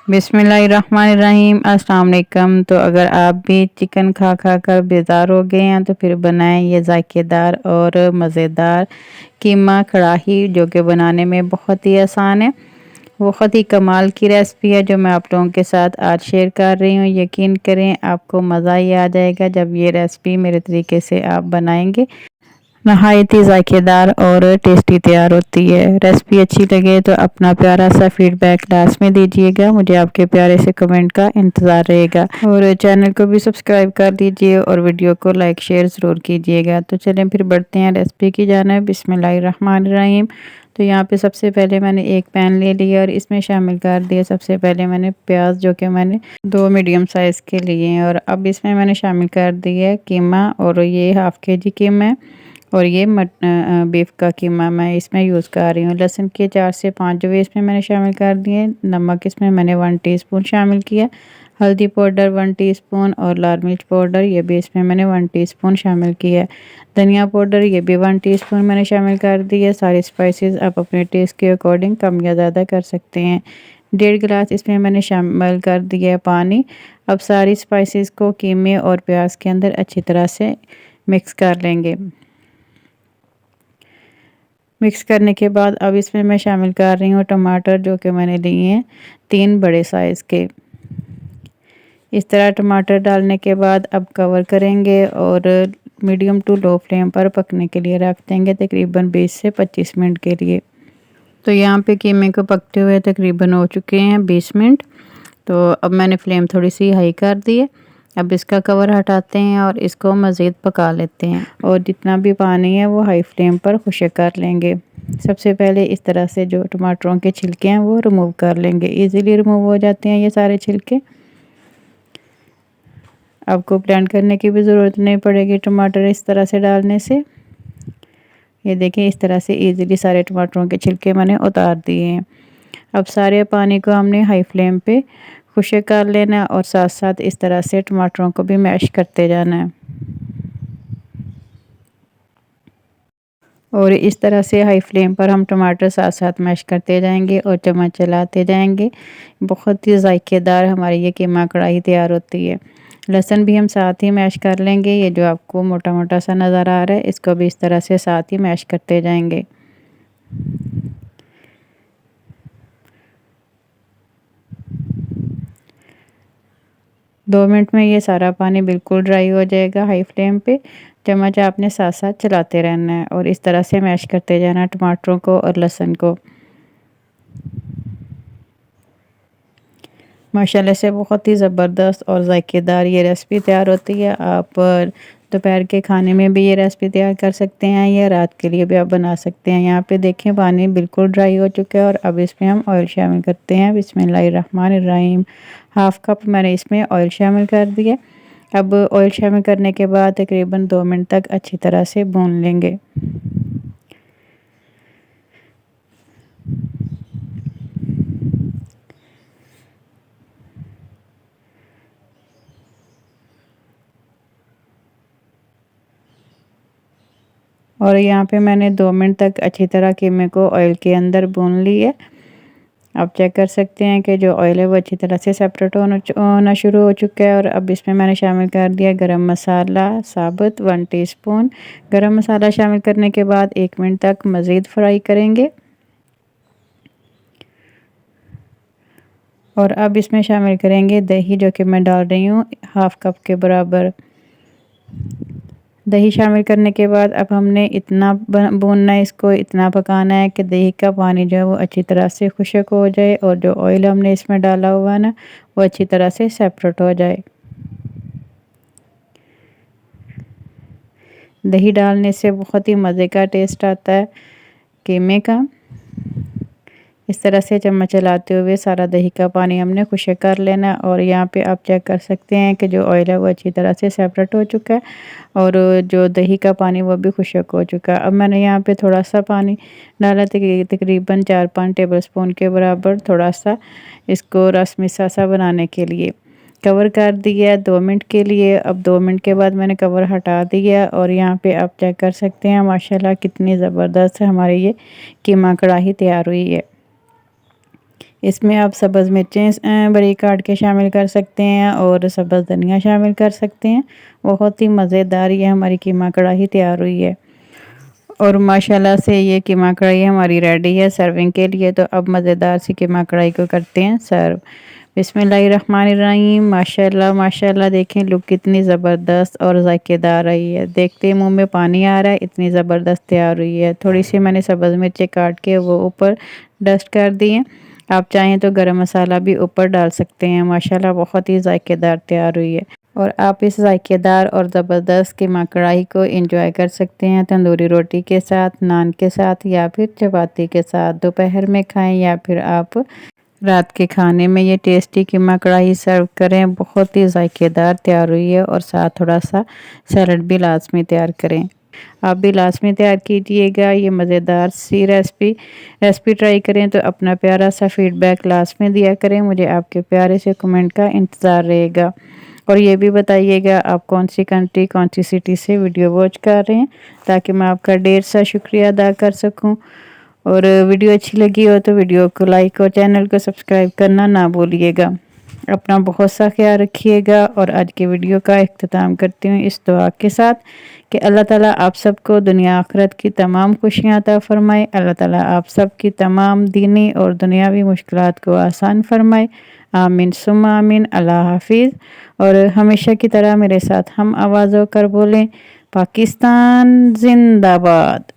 बिस्मिल्लाहिर्रहमानिर्रहीम। अस्सलाम वालेकुम। तो अगर आप भी चिकन खा खा कर बेज़ार हो गए हैं तो फिर बनाएं ये ज़ायकेदार और मज़ेदार कीमा कढ़ाई, जो कि बनाने में बहुत ही आसान है। बहुत ही कमाल की रेसिपी है जो मैं आप लोगों के साथ आज शेयर कर रही हूँ। यकीन करें आपको मज़ा ही आ जाएगा जब ये रेसिपी मेरे तरीके से आप बनाएंगे। नहायत ही ज़ायकेदार और टेस्टी तैयार होती है। रेसिपी अच्छी लगे तो अपना प्यारा सा फीडबैक लास्ट में दीजिएगा। मुझे आपके प्यारे से कमेंट का इंतज़ार रहेगा और चैनल को भी सब्सक्राइब कर दीजिए और वीडियो को लाइक शेयर ज़रूर कीजिएगा। तो चलें फिर बढ़ते हैं रेसिपी की जानिब। बिस्मिल्लाहिर्रहमानिर्रहीम। तो यहाँ पे सबसे पहले मैंने एक पैन ले लिया और इसमें शामिल कर दिया सबसे पहले मैंने प्याज, जो कि मैंने 2 मीडियम साइज़ के लिए हैं। और अब इसमें मैंने शामिल कर दिया है कीमा, और ये हाफ़ केजी कीमा है और ये बीफ का कीमा मैं इसमें यूज़ कर रही हूँ। लहसुन के 4 से 5 जो है इसमें मैंने शामिल कर दिए। नमक इसमें मैंने 1 टीस्पून शामिल किया। हल्दी पाउडर 1 टीस्पून और लाल मिर्च पाउडर ये भी इसमें मैंने 1 टीस्पून शामिल किया है। धनिया पाउडर ये भी 1 टीस्पून मैंने शामिल कर दिया। सारी स्पाइसेस आप अपने टेस्ट के अकॉर्डिंग कम या ज़्यादा कर सकते हैं। 1.5 गिलास इसमें मैंने शामिल कर दिया है पानी। अब सारी स्पाइसेस को कीमे और प्याज के अंदर अच्छी तरह से मिक्स कर लेंगे। मिक्स करने के बाद अब इसमें मैं शामिल कर रही हूँ टमाटर, जो कि मैंने लिए हैं 3 बड़े साइज़ के। इस तरह टमाटर डालने के बाद अब कवर करेंगे और मीडियम टू लो फ्लेम पर पकने के लिए रख देंगे तकरीबन 20 से 25 मिनट के लिए। तो यहाँ पे कीमे को पकते हुए तकरीबन हो चुके हैं 20 मिनट। तो अब मैंने फ्लेम थोड़ी सी हाई कर दी है। अब इसका कवर हटाते हैं और इसको मज़ीद पका लेते हैं और जितना भी पानी है वो हाई फ्लेम पर खुश्क कर लेंगे। सबसे पहले इस तरह से जो टमाटरों के छिलके हैं वो रिमूव कर लेंगे। इजीली रिमूव हो जाते हैं ये सारे छिलके। आपको ब्लेंड करने की भी ज़रूरत नहीं पड़ेगी टमाटर इस तरह से डालने से। ये देखिए इस तरह से इजीली सारे टमाटरों के छिलके मैंने उतार दिए हैं। अब सारे पानी को हमने हाई फ्लेम पे खुश्क कर लेना और साथ साथ इस तरह से टमाटरों को भी मैश करते जाना है। और इस तरह से हाई फ्लेम पर हम टमाटर साथ साथ मैश करते जाएंगे और चम्मच चलाते जाएंगे। बहुत ही ज़ायकेदार हमारी ये कीमा कढ़ाई तैयार होती है। लहसुन भी हम साथ ही मैश कर लेंगे। ये जो आपको मोटा मोटा सा नज़र आ रहा है इसको भी इस तरह से साथ ही मैश करते जाएंगे। दो मिनट में ये सारा पानी बिल्कुल ड्राई हो जाएगा। हाई फ्लेम पे चम्मच आपने साथ साथ चलाते रहना है और इस तरह से मैश करते जाना टमाटरों को और लहसुन को। माशाल्लाह से बहुत ही ज़बरदस्त और ज़ायकेदार ये रेसिपी तैयार होती है। आप दोपहर के खाने में भी ये रेसिपी तैयार कर सकते हैं या रात के लिए भी आप बना सकते हैं। यहाँ पे देखें पानी बिल्कुल ड्राई हो चुका है और अब इसमें हम ऑयल शामिल करते हैं। बिस्मिल्लाहिर्रहमानिर्रहीम। हाफ़ कप मैंने इसमें ऑयल शामिल कर दिया। अब ऑयल शामिल करने के बाद तकरीबन 2 मिनट तक अच्छी तरह से भून लेंगे। और यहाँ पे मैंने 2 मिनट तक अच्छी तरह कीमे को ऑयल के अंदर भून ली है। आप चेक कर सकते हैं कि जो ऑयल है वो अच्छी तरह से सेपरेट होना शुरू हो चुका है। और अब इसमें मैंने शामिल कर दिया गरम मसाला साबुत 1 टीस्पून। गरम मसाला शामिल करने के बाद 1 मिनट तक मज़ीद फ्राई करेंगे। और अब इसमें शामिल करेंगे दही, जो कि मैं डाल रही हूँ हाफ़ कप के बराबर। दही शामिल करने के बाद अब हमने इतना भूनना है, इसको इतना पकाना है कि दही का पानी जो है वो अच्छी तरह से खुश्क हो जाए और जो ऑयल हमने इसमें डाला हुआ है ना वो अच्छी तरह से सेपरेट हो जाए। दही डालने से बहुत ही मज़े का टेस्ट आता है कीमे का। इस तरह से चम्मच चलाते हुए सारा दही का पानी हमने खुश्क कर लेना। और यहाँ पे आप चेक कर सकते हैं कि जो ऑयल है वो अच्छी तरह से सेपरेट हो चुका है और जो दही का पानी वो भी खुश्क हो चुका है। अब मैंने यहाँ पे थोड़ा सा पानी डाला तकरीबन 4-5 टेबलस्पून के बराबर, थोड़ा सा इसको रस मिसा सा बनाने के लिए। कवर कर दिया 2 मिनट के लिए। अब 2 मिनट के बाद मैंने कवर हटा दिया और यहाँ पे आप चेक कर सकते हैं माशाल्लाह कितनी ज़बरदस्त हमारी ये कीमा कढ़ाई तैयार हुई है। इसमें आप सब्ज़ मिर्चें बारीक काट के शामिल कर सकते हैं और सब्ज़ धनिया शामिल कर सकते हैं। बहुत ही मज़ेदार ये हमारी कीमा कढ़ाई तैयार हुई है और माशाल्लाह से ये कीमा कढ़ाई हमारी रेडी है सर्विंग के लिए। तो अब मज़ेदार सी कीमा कढ़ाई को करते हैं सर्व। बिस्मिल्लाहिर्रहमानिर्रहीम। माशाल्लाह माशाल्लाह, देखें लुक कितनी ज़बरदस्त और ज़ायकेदार रही है। देखते ही मुंह में पानी आ रहा है, इतनी ज़बरदस्त तैयार हुई है। थोड़ी सी मैंने सब्ज़ मिर्चें काट के वो ऊपर डस्ट कर दी हैं। आप चाहें तो गरम मसाला भी ऊपर डाल सकते हैं। माशाल्लाह बहुत ही ज़ायकेदार तैयार हुई है और आप इस ज़ायकेदार और ज़बरदस्त कीमा कढ़ाई को एंजॉय कर सकते हैं तंदूरी रोटी के साथ, नान के साथ या फिर चपाती के साथ। दोपहर में खाएं या फिर आप रात के खाने में ये टेस्टी कीमा कढ़ाई सर्व करें। बहुत ही ज़ायकेदार तैयार हुई है और साथ थोड़ा सा सैलड भी लाजमी तैयार करें। आप भी लाजमी तैयार कीजिएगा ये मज़ेदार सी रेसिपी ट्राई करें तो अपना प्यारा सा फीडबैक लास्ट में दिया करें। मुझे आपके प्यारे से कमेंट का इंतज़ार रहेगा और ये भी बताइएगा आप कौन सी कंट्री, कौन सी सिटी से वीडियो वॉच कर रहे हैं, ताकि मैं आपका ढेर सा शुक्रिया अदा कर सकूं। और वीडियो अच्छी लगी हो तो वीडियो को लाइक और चैनल को सब्सक्राइब करना ना भूलिएगा। अपना बहुत सा ख्याल रखिएगा और आज के वीडियो का इख्तिताम करती हूँ इस दुआ के साथ कि अल्लाह ताला आप सबको दुनिया आखिरत की तमाम खुशियाँ अता फ़रमाए। अल्लाह ताला आप सब की तमाम दीनी और दुनियावी मुश्किलात को आसान फरमाए। आमीन सुम्मा आमीन। अल्लाह हाफिज़। और हमेशा की तरह मेरे साथ हम आवाज़ होकर बोलें, पाकिस्तान जिंदाबाद।